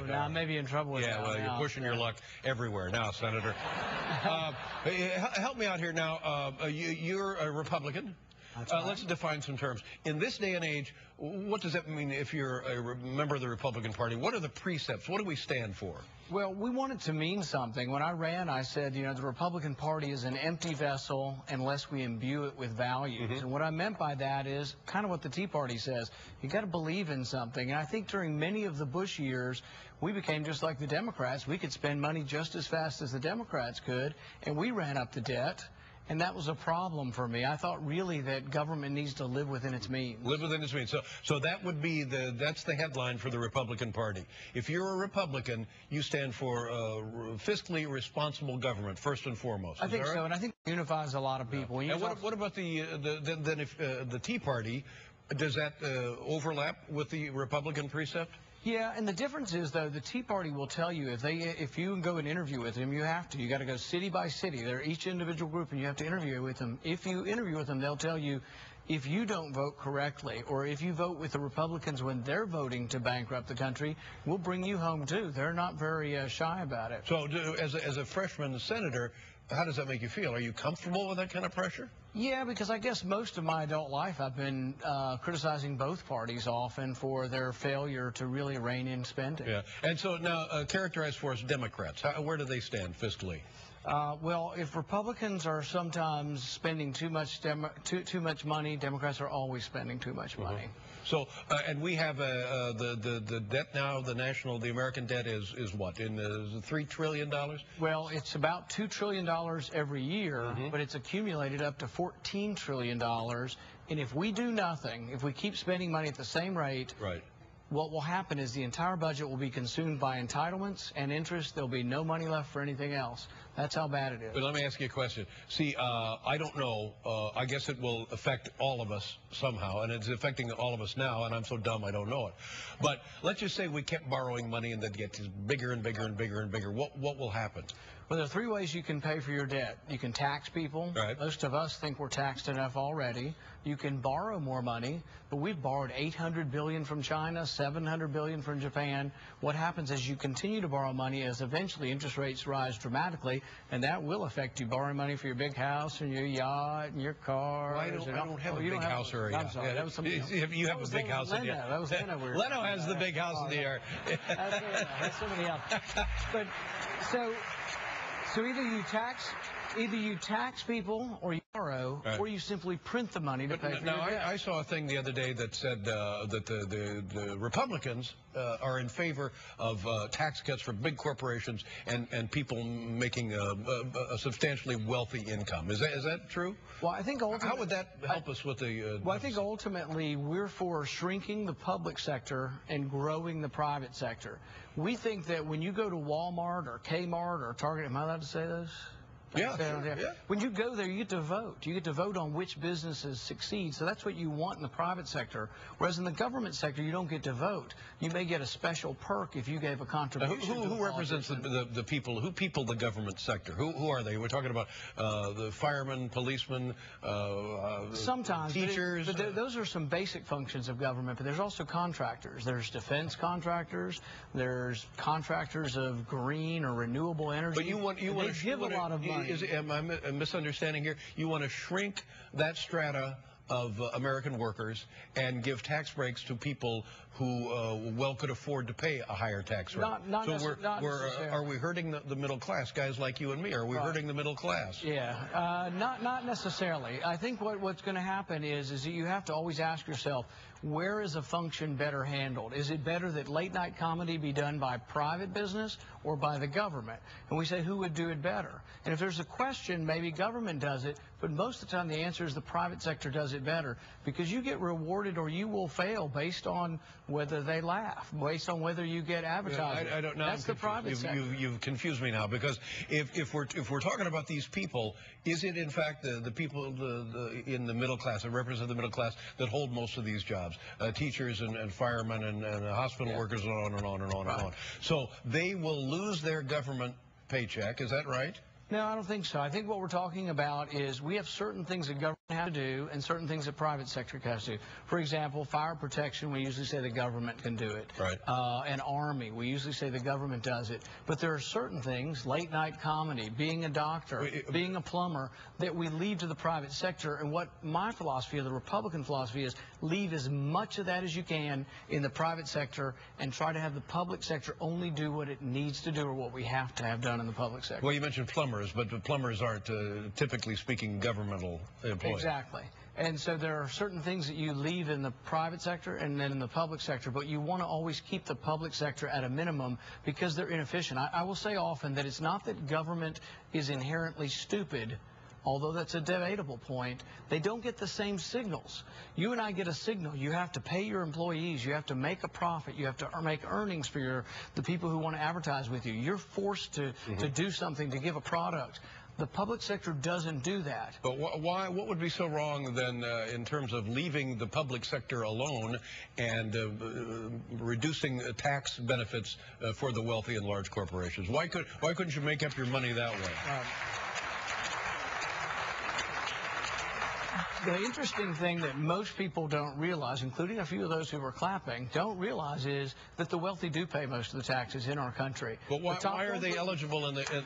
now I may be in trouble with that. Yeah, well, you're pushing your luck everywhere now, Senator. Help me out here now. You're a Republican. Right. Let's define some terms. In this day and age, what does that mean if you're a member of the Republican Party? What are the precepts? What do we stand for? Well, we want it to mean something. When I ran, I said, the Republican Party is an empty vessel unless we imbue it with values. And what I meant by that is kind of what the Tea Party says. You got to believe in something. And I think during many of the Bush years, we became just like the Democrats. We could spend money just as fast as the Democrats could, and we ran up the debt. And that was a problem for me. I thought really that government needs to live within its means. Live within its means. So that would be that's the headline for the Republican Party. If you're a Republican, you stand for fiscally responsible government first and foremost. I think so, and I think it unifies a lot of people. And what about then if the Tea Party, does that overlap with the Republican precept? Yeah, and the difference is, though, the Tea Party will tell you if you go and interview with them, you got to go city by city. They're each individual group, and you have to interview with them. If you interview with them, they'll tell you if you don't vote correctly, or if you vote with the Republicans when they're voting to bankrupt the country, we'll bring you home too. They're not very shy about it. So, as a freshman senator, how does that make you feel? Are you comfortable with that kind of pressure? Yeah, because I guess most of my adult life I've been criticizing both parties often for their failure to really rein in spending. Yeah, and so now characterize for us Democrats. Where do they stand fiscally? Well, if Republicans are sometimes spending too much money, Democrats are always spending too much money. So, and we have the debt now. The American debt is what, in $3 trillion? Well, it's about $2 trillion every year, but it's accumulated up to $14 trillion. And if we do nothing, if we keep spending money at the same rate, right, what will happen is the entire budget will be consumed by entitlements and interest. There'll be no money left for anything else. That's how bad it is. But let me ask you a question. See, I don't know. I guess it will affect all of us somehow, and it's affecting all of us now, and I'm so dumb I don't know it. But let's just say we kept borrowing money and that gets bigger and bigger and bigger and bigger. What will happen? Well, there are three ways you can pay for your debt. You can tax people. Right. Most of us think we're taxed enough already. You can borrow more money, but we've borrowed $800 billion from China, $700 billion from Japan. What happens is you continue to borrow money as eventually interest rates rise dramatically, and that will affect you. Borrowing money for your big house and your yacht and your car. Well, I don't have a big house or a yacht. I'm sorry, that was something else. You have a big house in the air. That was Leno. Leno has the big house in the air. That's somebody else. But so either you tax people, or you borrow, right, or you simply print the money to pay for your debt. I saw a thing the other day that said that the Republicans are in favor of tax cuts for big corporations and people making a substantially wealthy income. Is that true? Well, I think ultimately, how would that help us with the? Well, I think ultimately we're for shrinking the public sector and growing the private sector. We think that when you go to Walmart or Kmart or Target, am I allowed to say those? Yeah, sure, yeah. When you go there, you get to vote. You get to vote on which businesses succeed. So that's what you want in the private sector. Whereas in the government sector, you don't get to vote. You may get a special perk if you gave a contribution. Who represents the people? Who people the government sector? Who are they? We're talking about the firemen, policemen, sometimes teachers. But those are some basic functions of government. But there's also contractors. There's defense contractors. There's contractors of green or renewable energy. But you want to give a lot of money. Am I misunderstanding here? You want to shrink that strata of American workers and give tax breaks to people who well could afford to pay a higher tax rate. Are we hurting the middle class, guys like you and me? Are we hurting the middle class? Yeah, not necessarily. I think what's going to happen is that you have to always ask yourself, where is a function better handled? Is it better that late night comedy be done by private business or by the government? And we say, who would do it better? And if there's a question, maybe government does it, but most of the time the answer is the private sector does it better, because you get rewarded or you will fail based on whether they laugh, based on whether you get advertising. I don't know. That's the private sector. You've confused me now, because if we're talking about these people, is it in fact the people in the middle class that represent the middle class that hold most of these jobs? Teachers and firemen and hospital workers and on and on and on and on. So they will lose their government paycheck. Is that right? No, I don't think so. I think what we're talking about is we have certain things in government have to do and certain things the private sector has to do. For example, fire protection, we usually say the government can do it. Right. And Army, we usually say the government does it. But there are certain things, late night comedy, being a doctor, being a plumber, that we leave to the private sector. And what my philosophy, or the Republican philosophy, is leave as much of that as you can in the private sector and try to have the public sector only do what it needs to do or what we have to have done in the public sector. Well, you mentioned plumbers, but the plumbers aren't, typically speaking, governmental employees. Exactly. And so there are certain things that you leave in the private sector and then in the public sector, but you want to always keep the public sector at a minimum because they're inefficient. I will say often that it's not that government is inherently stupid, although that's a debatable point. They don't get the same signals. You and I get a signal. You have to pay your employees. You have to make a profit. You have to make earnings for the people who want to advertise with you. You're forced to do something, to give a product. The public sector doesn't do that. But why? What would be so wrong then in terms of leaving the public sector alone and reducing tax benefits for the wealthy and large corporations? Why couldn't you make up your money that way? The interesting thing that most people don't realize, including a few of those who were clapping, don't realize is that the wealthy do pay most of the taxes in our country. But why are they eligible in the...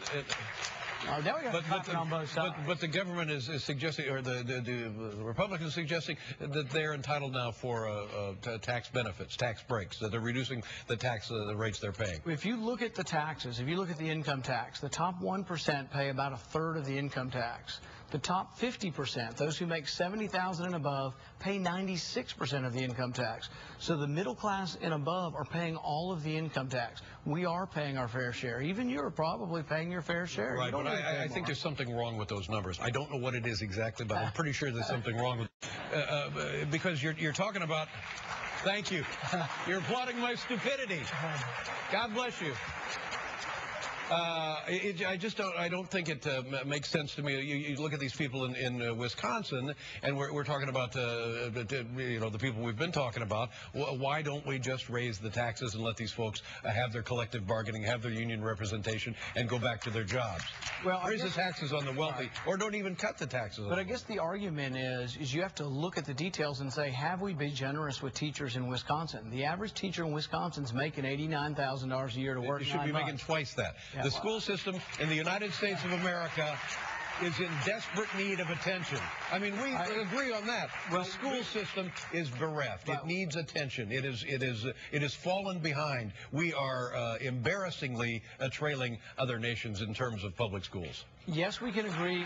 Now we got clapping on both sides. But the government is suggesting, or the Republicans suggesting, that they're entitled now for tax benefits, tax breaks, that they're reducing the tax the rates they're paying. If you look at the taxes, if you look at the income tax, the top 1% pay about a third of the income tax. The top 50%, those who make $70,000 and above, pay 96% of the income tax. So the middle class and above are paying all of the income tax. We are paying our fair share. Even you're probably paying your fair share. Right, but I think there's something wrong with those numbers. I don't know what it is exactly, but I'm pretty sure there's something wrong with because you're talking about... Thank you. You're applauding my stupidity. God bless you. I don't think it makes sense to me. You look at these people in Wisconsin, and we're talking about the people we've been talking about. Why don't we just raise the taxes and let these folks have their collective bargaining, have their union representation, and go back to their jobs? Well, raise the taxes on the wealthy, or don't even cut the taxes. But I guess the argument is you have to look at the details and say, have we been generous with teachers in Wisconsin? The average teacher in Wisconsin is making $89,000 a year to work. It should be making twice that. Yeah, the school system in the United States of America is in desperate need of attention. I mean, we agree on that. The school system is bereft. It needs attention. It is fallen behind. We are embarrassingly trailing other nations in terms of public schools. Yes, we can agree.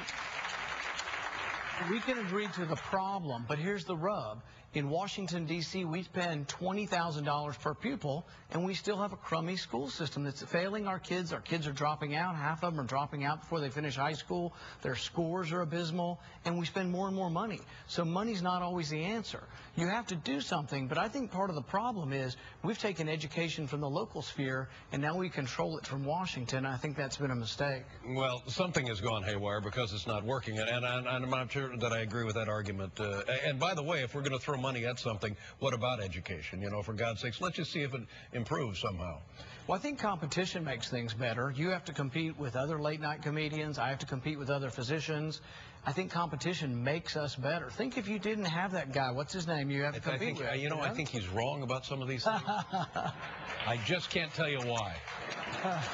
We can agree to the problem, but here's the rub. In Washington, D.C., we spend $20,000 per pupil, and we still have a crummy school system that's failing our kids. Our kids are dropping out. Half of them are dropping out before they finish high school. Their scores are abysmal, and we spend more and more money. So money's not always the answer. You have to do something, but I think part of the problem is we've taken education from the local sphere, and now we control it from Washington. I think that's been a mistake. Well, something has gone haywire because it's not working, and I'm not sure that I agree with that argument. And by the way, if we're going to throw money at something, what about education? You know, for God's sakes, let's just see if it improves somehow. Well, I think competition makes things better. You have to compete with other late-night comedians. I have to compete with other physicians. I think competition makes us better. Think if you didn't have that guy, what's his name, you have to compete with. You know, I think he's wrong about some of these things. I just can't tell you why.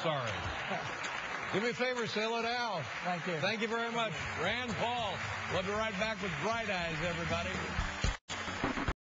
Sorry. Do me a favor, sail it out. Thank you. Thank you very much. Rand Paul. We'll be right back with Bright Eyes, everybody.